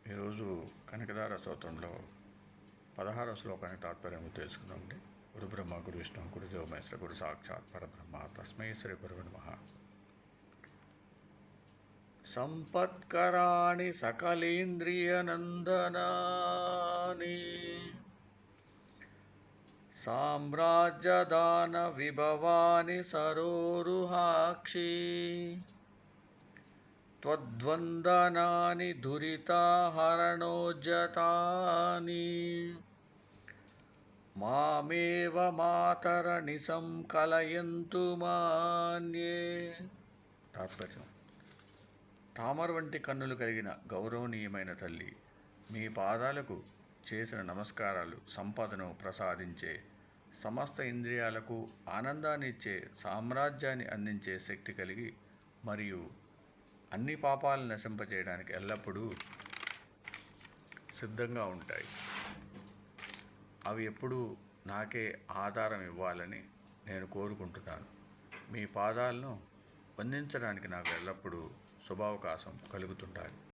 ఈరోజు కనకదార స్తోత్రంలో 16వ శ్లోకానికి తాత్పర్యం తెలుసుకుందామండి. గురు బ్రహ్మ గురు విష్ణు గురుదేవ మహేశ్వర గురు సాక్షాత్ పరబ్రహ్మ తస్మై శ్రీ గురువే నమః. సంపత్కరాణి సకలేంద్రియనందనాని సామ్రాజ్యదాన విభవాని సరోరుహాక్షి త్వద్వందనాని దురితాహరణోజ్జతాని మామేవ మాతరణి సంకలయంతు మాన్యే. తాత్పర్యం: తామర వంటి కన్నులు కలిగిన గౌరవనీయమైన తల్లి, మీ పాదాలకు చేసిన నమస్కారాలు సంపదను ప్రసాదించే, సమస్త ఇంద్రియాలకు ఆనందాన్ని ఇచ్చే, సామ్రాజ్యాన్ని అందించే శక్తి కలిగి మరియు అన్ని పాపాలను నశింపజేయడానికి ఎల్లప్పుడూ సిద్ధంగా ఉంటాయి. అవి ఎప్పుడూ నాకే ఆధారం ఇవ్వాలని నేను కోరుకుంటున్నాను. మీ పాదాలను వందించడానికి నాకు ఎల్లప్పుడూ శుభావకాశం కలుగుతుంటాయి.